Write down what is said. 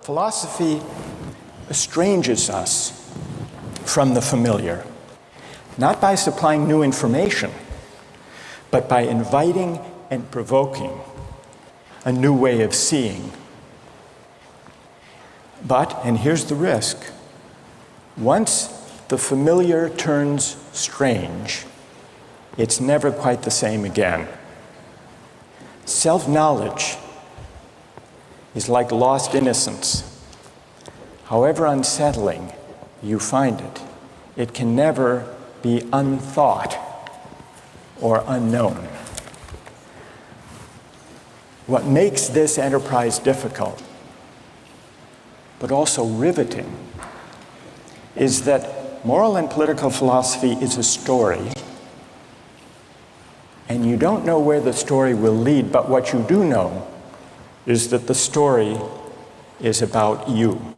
Philosophy estranges us from the familiar, not by supplying new information, but by inviting and provoking a new way of seeing. But, and here's the risk, once the familiar turns strange, it's never quite the same again. Self-knowledge is like lost innocence. However unsettling you find it, it can never be unthought or unknown. What makes this enterprise difficult, but also riveting, is that moral and political philosophy is a story, and you don't know where the story will lead, but what you do know is that the story is about you.